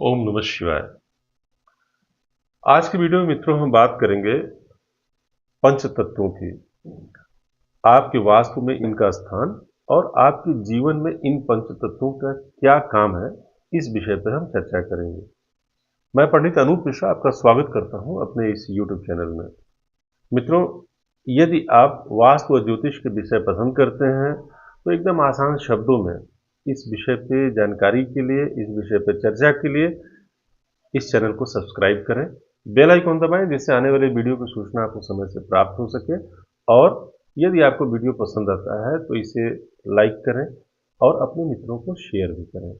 ओम नमः शिवाय। आज की वीडियो में मित्रों हम बात करेंगे पंच तत्वों की। आपके वास्तु में इनका स्थान और आपके जीवन में इन पंच तत्वों का क्या काम है, इस विषय पर हम चर्चा करेंगे। मैं पंडित अनूप मिश्रा आपका स्वागत करता हूं अपने इस YouTube चैनल में। मित्रों, यदि आप वास्तु और ज्योतिष के विषय पसंद करते हैं तो एकदम आसान शब्दों में इस विषय पे जानकारी के लिए, इस विषय पर चर्चा के लिए इस चैनल को सब्सक्राइब करें, बेल आइकन दबाएं जिससे आने वाले वीडियो की सूचना आपको समय से प्राप्त हो सके। और यदि आपको वीडियो पसंद आता है तो इसे लाइक करें और अपने मित्रों को शेयर भी करें।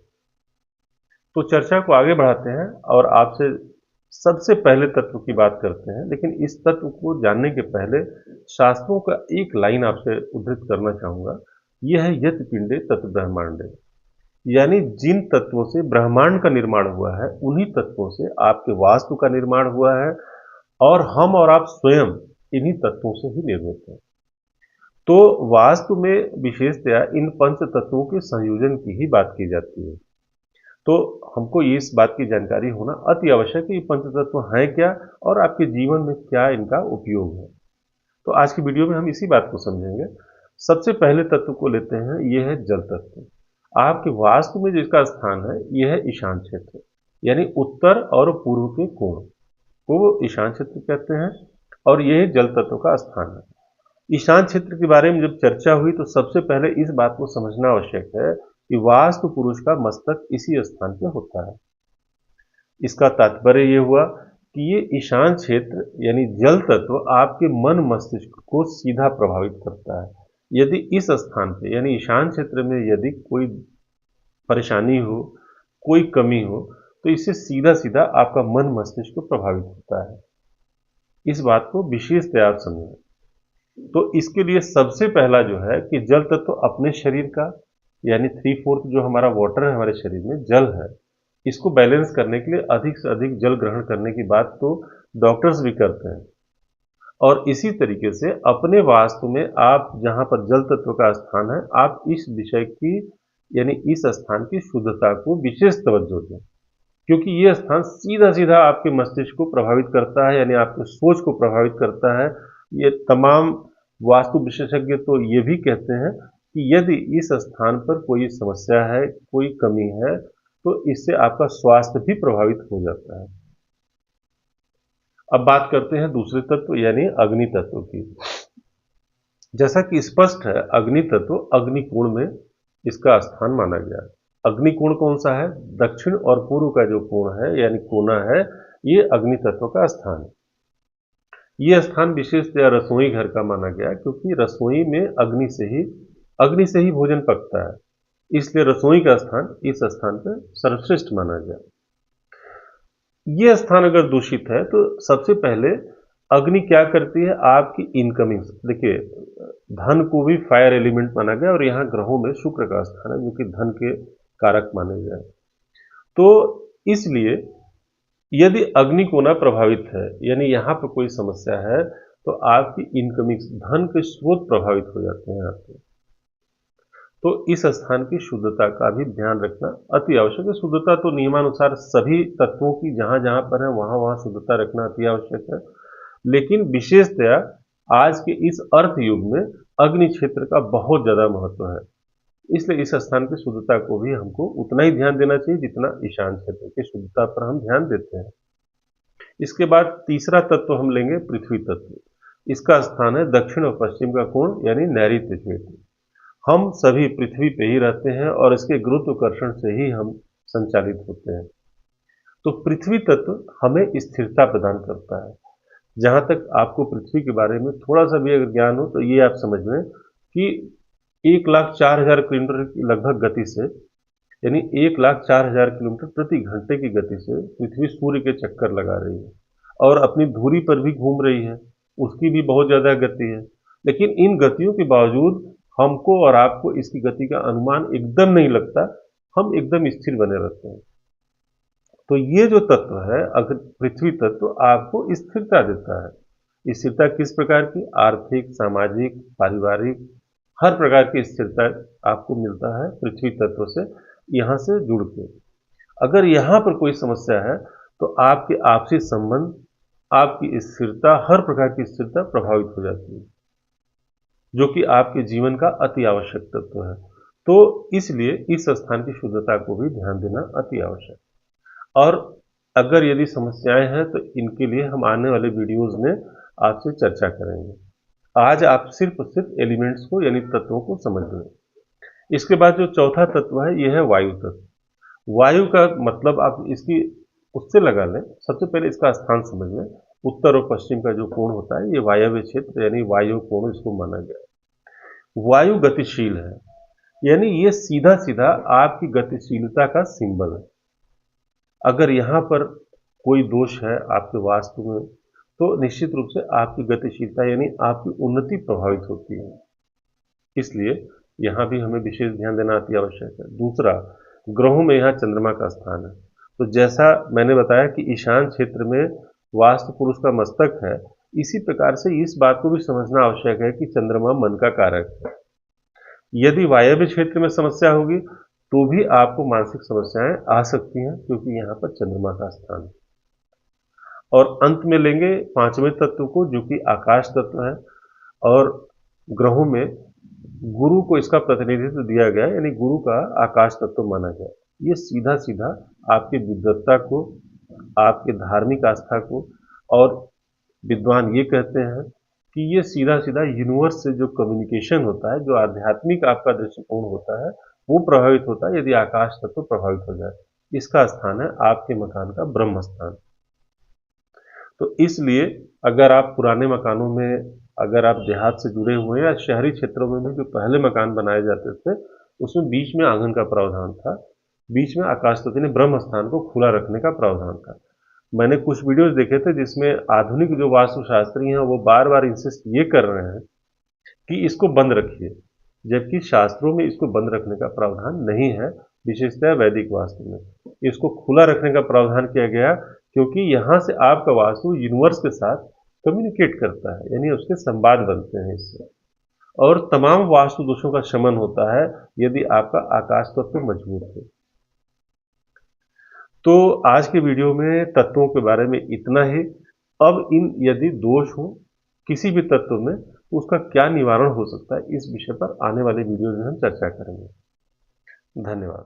तो चर्चा को आगे बढ़ाते हैं और आपसे सबसे पहले तत्व की बात करते हैं। लेकिन इस तत्व को जानने के पहले शास्त्रों का एक लाइन आपसे उद्धृत करना चाहूँगा। यह है यत् पिंडे तत् ब्रह्मांडे, यानी जिन तत्वों से ब्रह्मांड का निर्माण हुआ है उन्हीं तत्वों से आपके वास्तु का निर्माण हुआ है और हम और आप स्वयं इन्हीं तत्वों से ही निर्मित हैं। तो वास्तु में विशेषतया इन पंच तत्वों के संयोजन की ही बात की जाती है। तो हमको इस बात की जानकारी होना अति आवश्यक है कि ये पंच तत्व हैं क्या और आपके जीवन में क्या इनका उपयोग है। तो आज की वीडियो में हम इसी बात को समझेंगे। सबसे पहले तत्व को लेते हैं, यह है जल तत्व। आपके वास्तु में जिसका स्थान है यह है ईशान क्षेत्र, यानी उत्तर और पूर्व के कोण को ईशान क्षेत्र कहते हैं और यह जल तत्व का स्थान है। ईशान क्षेत्र के बारे में जब चर्चा हुई तो सबसे पहले इस बात को समझना आवश्यक है कि वास्तु पुरुष का मस्तक इसी स्थान पर होता है। इसका तात्पर्य यह हुआ कि ये ईशान क्षेत्र यानी जल तत्व आपके मन मस्तिष्क को सीधा प्रभावित करता है। यदि इस स्थान पे यानी ईशान क्षेत्र में यदि कोई परेशानी हो, कोई कमी हो, तो इससे सीधा सीधा आपका मन मस्तिष्क प्रभावित होता है। इस बात को विशेषतया आप समझें। तो इसके लिए सबसे पहला जो है कि जल तत्व अपने शरीर का यानी 3/4 जो हमारा वाटर है हमारे शरीर में जल है, इसको बैलेंस करने के लिए अधिक से अधिक जल ग्रहण करने की बात तो डॉक्टर्स भी करते हैं। और इसी तरीके से अपने वास्तु में आप जहां पर जल तत्व का स्थान है, आप इस विषय की यानी इस स्थान की शुद्धता को विशेष तवज्जो दें, क्योंकि ये स्थान सीधा सीधा आपके मस्तिष्क को प्रभावित करता है, यानी आपके सोच को प्रभावित करता है। ये तमाम वास्तु विशेषज्ञ तो ये भी कहते हैं कि यदि इस स्थान पर कोई समस्या है, कोई कमी है, तो इससे आपका स्वास्थ्य भी प्रभावित हो जाता है। अब बात करते हैं दूसरे तत्व यानी अग्नि तत्व की। जैसा कि स्पष्ट है, अग्नि तत्व अग्निकोण में इसका स्थान माना गया। अग्निकोण कौन सा है? दक्षिण और पूर्व का जो कोण है यानी कोना है, ये अग्नि तत्व का स्थान है। यह स्थान विशेषतया रसोई घर का माना गया, क्योंकि रसोई में अग्नि से ही भोजन पकता है, इसलिए रसोई का स्थान इस स्थान पर सर्वश्रेष्ठ माना गया। यह स्थान अगर दूषित है तो सबसे पहले अग्नि क्या करती है? आपकी इनकमिंग। देखिए, धन को भी फायर एलिमेंट माना गया और यहाँ ग्रहों में शुक्र का स्थान है जो कि धन के कारक माने गए। तो इसलिए यदि अग्नि कोना प्रभावित है यानी यहाँ पर कोई समस्या है तो आपकी इनकमिंग धन के स्रोत प्रभावित हो जाते हैं आपके। तो इस स्थान की शुद्धता का भी ध्यान रखना अति आवश्यक है। शुद्धता तो नियमानुसार सभी तत्वों की जहां जहां पर है वहां वहां शुद्धता रखना अति आवश्यक है, लेकिन विशेषतया आज के इस अर्थ युग में अग्नि क्षेत्र का बहुत ज्यादा महत्व है। इसलिए इस स्थान की शुद्धता को भी हमको उतना ही ध्यान देना चाहिए जितना ईशान क्षेत्र की शुद्धता पर हम ध्यान देते हैं। इसके बाद तीसरा तत्व हम लेंगे पृथ्वी तत्व। इसका स्थान है दक्षिण और पश्चिम का कोण यानी नैऋत्य क्षेत्र। हम सभी पृथ्वी पे ही रहते हैं और इसके गुरुत्वाकर्षण से ही हम संचालित होते हैं। तो पृथ्वी तत्व हमें स्थिरता प्रदान करता है। जहां तक आपको पृथ्वी के बारे में थोड़ा सा भी अगर ज्ञान हो तो ये आप समझ लें कि 1,04,000 किलोमीटर की लगभग गति से यानी 1,04,000 किलोमीटर प्रति घंटे की गति से पृथ्वी सूर्य के चक्कर लगा रही है और अपनी धुरी पर भी घूम रही है, उसकी भी बहुत ज़्यादा गति है। लेकिन इन गतियों के बावजूद हमको और आपको इसकी गति का अनुमान एकदम नहीं लगता, हम एकदम स्थिर बने रहते हैं। तो ये जो तत्व है अगर पृथ्वी तत्व आपको स्थिरता देता है। स्थिरता किस प्रकार की? आर्थिक, सामाजिक, पारिवारिक, हर प्रकार की स्थिरता आपको मिलता है पृथ्वी तत्व से, यहाँ से जुड़ के। अगर यहां पर कोई समस्या है तो आपके आपसी संबंध, आपकी स्थिरता, हर प्रकार की स्थिरता प्रभावित हो जाती है, जो कि आपके जीवन का अति आवश्यक तत्व है। तो इसलिए इस स्थान की शुद्धता को भी ध्यान देना अति आवश्यक है। और अगर यदि समस्याएं हैं तो इनके लिए हम आने वाले वीडियोस में आपसे चर्चा करेंगे। आज आप सिर्फ और सिर्फ एलिमेंट्स को यानी तत्वों को समझ लें। इसके बाद जो चौथा तत्व है यह है वायु तत्व। वायु का मतलब आप इसकी उससे लगा लें, सबसे पहले इसका स्थान समझ लें। उत्तर और पश्चिम का जो कोण होता है ये वायव्य क्षेत्र यानी वायु कोण इसको माना गया है। वायु गतिशील है, यानी ये सीधा सीधा आपकी गतिशीलता का सिंबल है। अगर यहाँ पर कोई दोष है आपके वास्तु में तो निश्चित रूप से आपकी गतिशीलता यानी आपकी उन्नति प्रभावित होती है। इसलिए यहाँ भी हमें विशेष ध्यान देना अति आवश्यक है। दूसरा, ग्रहों में यहाँ चंद्रमा का स्थान है। तो जैसा मैंने बताया कि ईशान क्षेत्र में वास्तु पुरुष का मस्तक है, इसी प्रकार से इस बात को भी समझना आवश्यक है कि चंद्रमा मन का कारक है। यदि वायव्य क्षेत्र में समस्या होगी तो भी आपको मानसिक समस्याएं आ सकती हैं, क्योंकि यहाँ पर चंद्रमा का स्थान है। और अंत में लेंगे पांचवें तत्व को, जो कि आकाश तत्व है। और ग्रहों में गुरु को इसका प्रतिनिधित्व दिया गया, यानी गुरु का आकाश तत्व माना गया। ये सीधा सीधा आपके विद्वत्ता को, आपके धार्मिक आस्था को, और विद्वान ये कहते हैं कि ये सीधा सीधा यूनिवर्स से जो कम्युनिकेशन होता है, जो आध्यात्मिक आपका दृष्टिकोण होता है, वो प्रभावित होता है यदि आकाश तत्व प्रभावित हो जाए। इसका स्थान है आपके मकान का ब्रह्म स्थान। तो इसलिए अगर आप पुराने मकानों में, अगर आप देहात से जुड़े हुए हैं या शहरी क्षेत्रों में भी जो पहले मकान बनाए जाते थे, उसमें बीच में आंगन का प्रावधान था, बीच में आकाश तत्व यानी ब्रह्म स्थान को खुला रखने का प्रावधान था। मैंने कुछ वीडियोस देखे थे जिसमें आधुनिक जो वास्तुशास्त्री हैं वो बार बार इंसिस्ट ये कर रहे हैं कि इसको बंद रखिए, जबकि शास्त्रों में इसको बंद रखने का प्रावधान नहीं है, विशेषतः वैदिक वास्तु में। इसको खुला रखने का प्रावधान किया गया क्योंकि यहाँ से आपका वास्तु यूनिवर्स के साथ कम्युनिकेट करता है, यानी उसके संवाद बनते हैं इससे, और तमाम वास्तु दोषों का शमन होता है यदि आपका आकाश तत्व मजबूत हो। तो आज के वीडियो में तत्वों के बारे में इतना ही। अब इन यदि दोष हो किसी भी तत्व में, उसका क्या निवारण हो सकता है, इस विषय पर आने वाले वीडियो में हम चर्चा करेंगे। धन्यवाद।